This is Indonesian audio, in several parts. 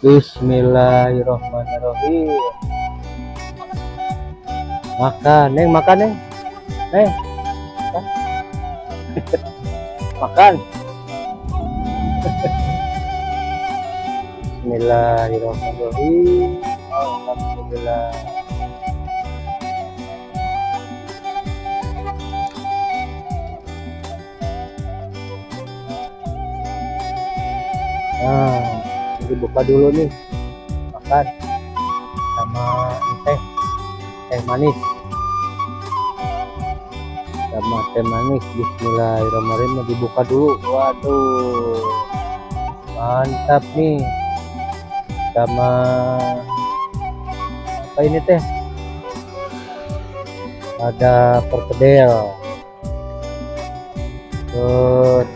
Bismillahirrahmanirrahim. Makan, Neng, makan, Neng. Neng, makan. Bismillahirrahmanirrahim. Alhamdulillah. Nah, dibuka dulu nih. Makan sama teh manis. Sama teh manis. Bismillahirrahmanirrahim. Dibuka dulu. Waduh, mantap nih. Sama apa ini teh? Ada perkedel,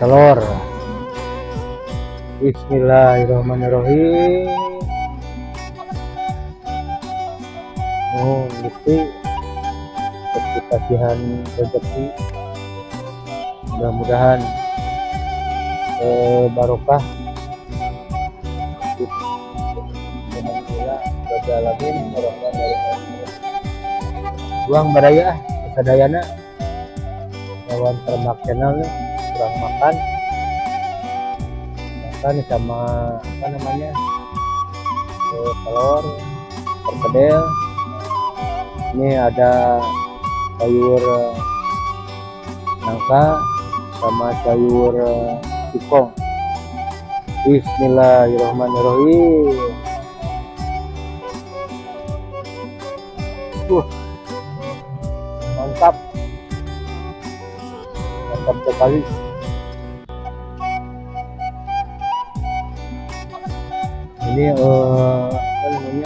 telur. Bismillahirrahmanirrahim. Oh, gitu. Kasihan rezeki. Mudah-mudahan barokah. Buang baraya kesadayana lawan termak channel nih kurang makan sama apa namanya telur perkedel. Ini ada sayur nangka sama sayur singkong. Bismillahirrahmanirrahim. Mantap sekali. Ini apa namanya,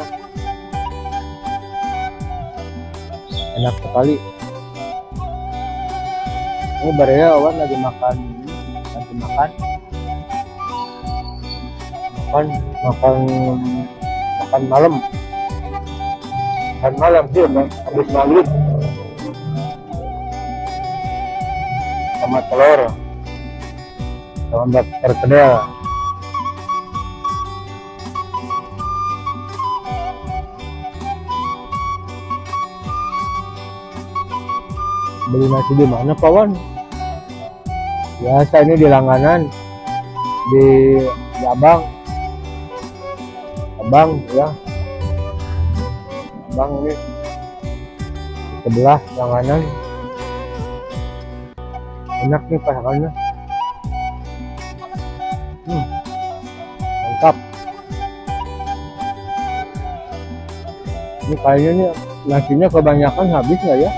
enak sekali. Ini baraya awan lagi makan malam sih habis maghrib sama telur sama perkedel. Beli nasi di mana, Pawan? Biasa ini di langganan di Abang ya. Abang ini sebelah langganan. Enak nih pasangannya. Mantap. Ini kayaknya nih nasinya kebanyakan, habis nggak ya?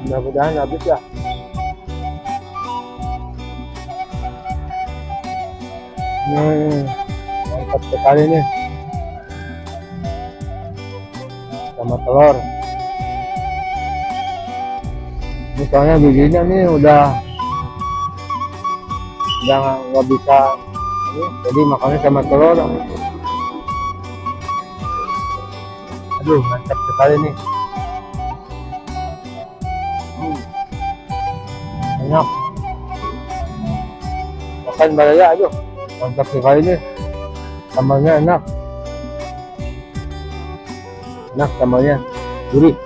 Mudah-mudahan habis ya. Mantap sekali nih sama telur. Ini soalnya bijinya nih udah nggak bisa ini, jadi makannya sama telur. Aduh, mantap sekali nih. Enak. Makan baraya, aduh, mantap sekali nih. Sambalnya enak sambalnya, gurih.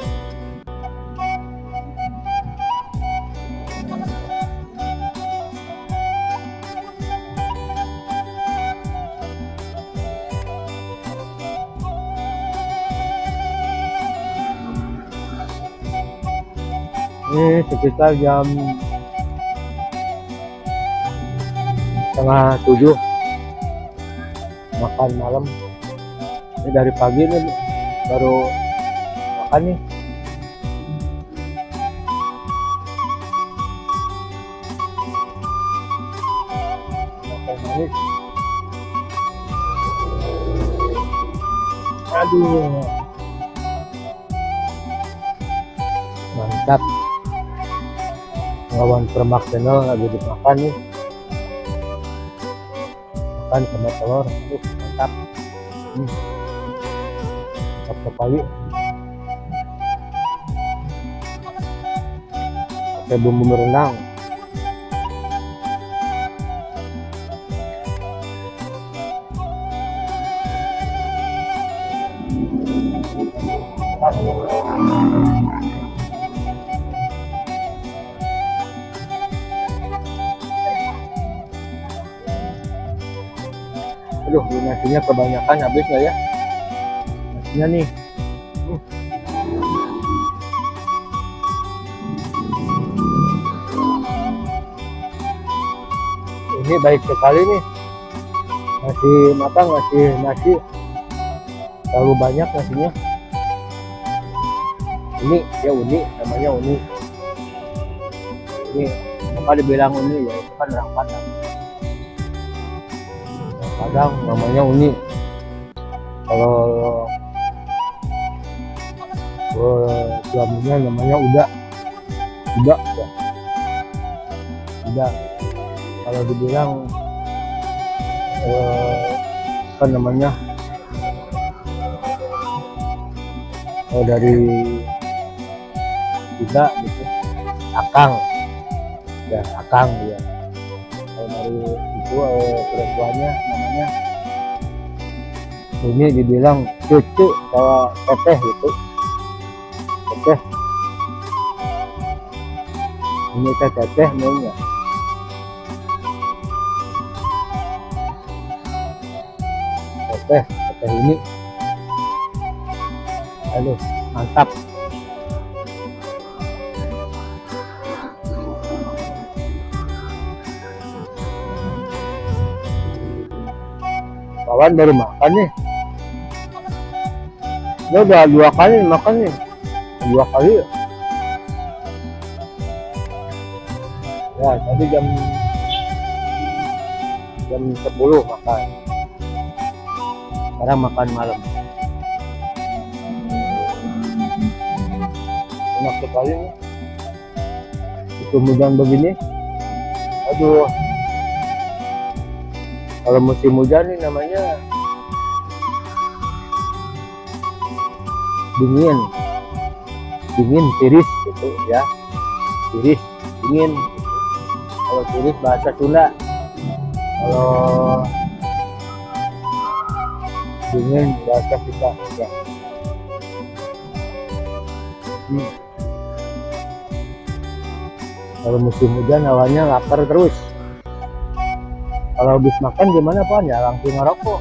Ini sekitar jam 6:30 makan malam. Ini dari pagi nih baru makan nih. Makan manis. Aduh, mantap. Lawan Permak channel lagi dimakan nih. Makan sama telur, mantap. Mantap sekali. Pakai bumbu rendang. Aduh, ini nasinya kebanyakan, habis nggak ya? Nasinya nih. Ini baik sekali nih. Nasi matang, nasi terlalu banyak nasinya. Ini ya uni, namanya uni. Ini apa dibilang uni ya, itu kan orang Padang. Orang Padang namanya uni. Kalau suaminya namanya Uda ya. Uda. Kalau dibilang apa namanya, dari Uda gitu, Akang ya, Akang ya. Kalau dari itu perempuannya namanya ini dibilang cucu kalau teteh gitu, teteh. Ini teteh namanya. Teteh ini, aduh mantap. Kawan baru makan nih, dia udah 2 kali makan nih, 2 kali ya. Tadi jam 10 makan, sekarang makan malam. Enak sekali nih, itu hujan begini. Aduh, kalau musim hujan nih namanya dingin tiris gitu ya, tiris dingin gitu. Kalau tiris bahasa Sunda, kalau dingin bahasa kita ya. Kalau musim hujan awalnya lapar terus. Kalau habis makan gimana Pak? Ya langsung ngerokok.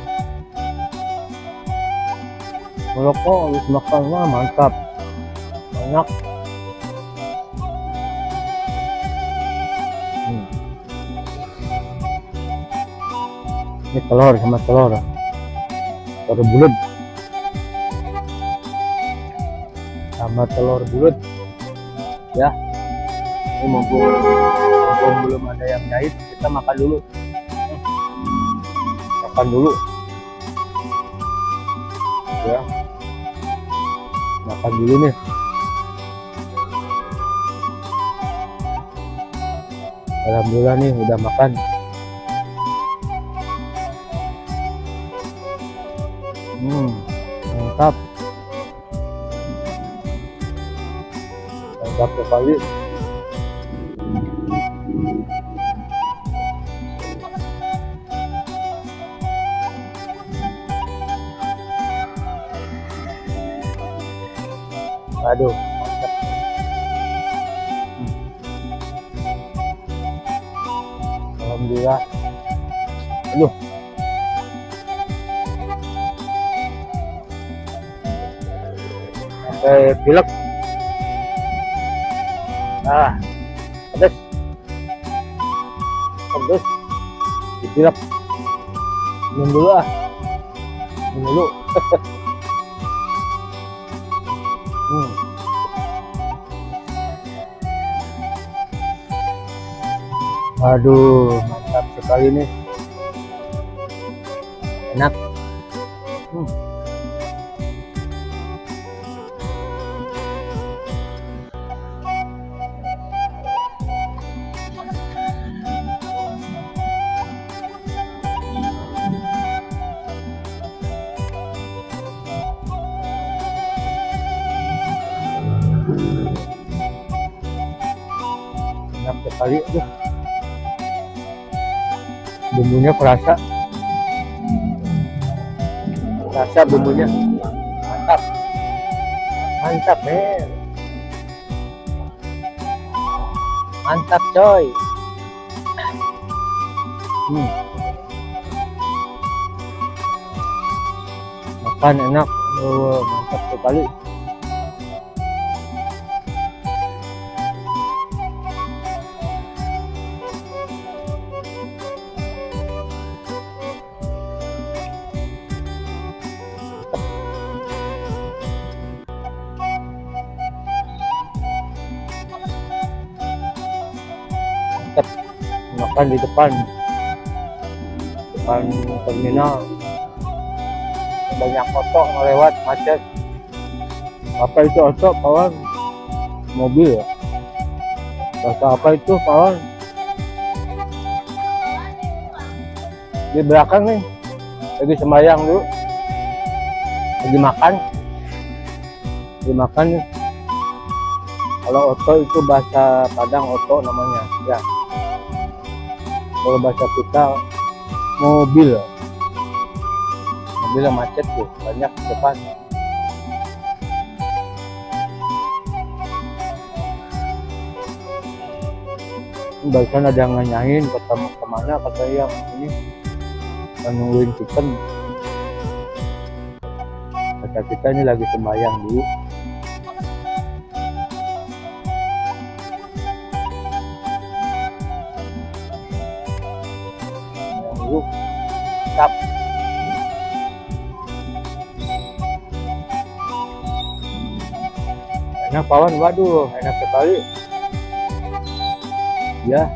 Ngerokok habis makan mah mantap, enak. Ini telur sama telur bulat sama telur bulat ya. Ini mumpung belum ada yang jahit, kita makan dulu. Ya, makan dulu nih. Alhamdulillah nih udah makan. Mantap sekali. Aduh, mantap. Alhamdulillah. Aduh. Sampai pilek. Pedes. Dipilek. Minum dulu Minum dulu. Aduh, mantap sekali nih. Enak. Enak sekali. Bumbunya kerasa bumbunya mantap. Mantap men, mantap coy. Makan enak, mantap sekali. Mantap. Makan di depan terminal, banyak foto lewat macet. Apa itu oto kawan? Mobil ya? Bahasa apa itu kawan? Di belakang nih lagi sembahyang dulu, lagi makan nih. Kalau oto itu bahasa Padang oto namanya ya. Kalau bahasa kita mobil yang macet tuh banyak di depan. Barusan ada yang nanyain ketemu kemana, kata yang ini nungguin chicken. Kata kita ini lagi sembahyang dulu. Mantap. Enak kawan, waduh enak sekali ya.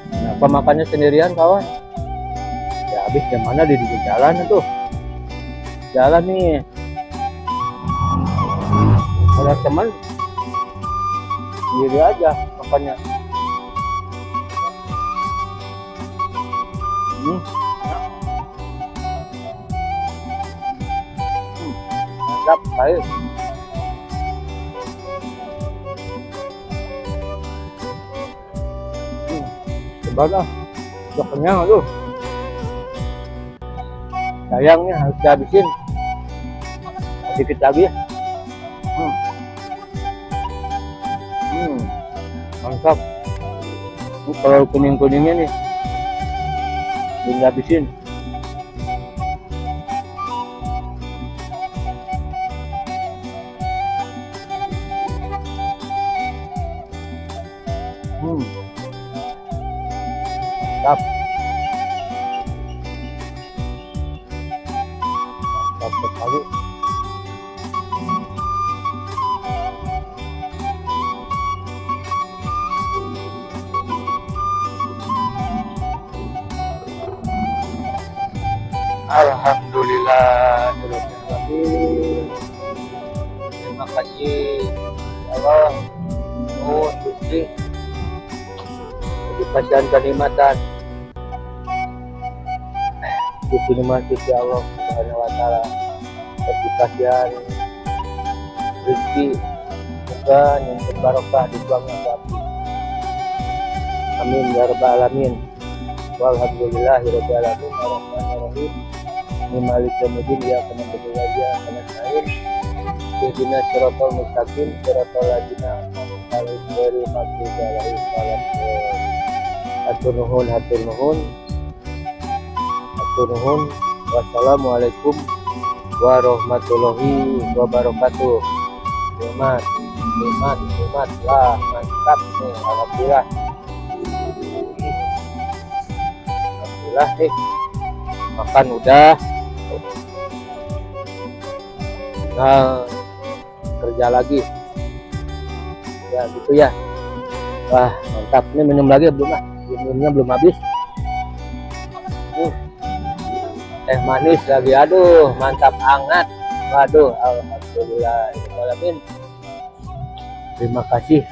Kenapa makannya sendirian kawan? Ya habis yang mana di jalan itu, jalan nih ada teman, sendiri aja makannya. Mantap sekali. Coba lah, udah kenyang tuh. Sayangnya harus dihabisin. Sedikit lagi ya. Mantap. Kalau kuning-kuningnya nih belum dihabisin. Mantap. Mantap sekali. Alhamdulillah. Terima kasih ya Allah. Nuhun Gusti dipasihan kenikmatan. Gusti Masjid ya Allah Subhanahu wa taala. Dipasihan rezeki, semoga yang berbarokah di tuangnya api. Amin ya rabbal alamin. Walhamdulillahirabbil alamin. Arrahmanirrahim. Malik yaumiddin ya kana berwajah kana sair. Ihdina siratal mustaqim siratal ladzina an'amta alaihim ghairil maghdubi alaihim waladdallin. Hatur nuhun. Wassalamualaikum warahmatullahi wabarakatuh. Nikmat lah, mantap nih, alhamdulillah nih. Makan udah, nah kerja lagi ya gitu ya. Wah mantap, ini minum lagi belum lah, minumnya belum habis. Teh manis lagi, aduh mantap hangat, waduh alhamdulillah. Terima kasih.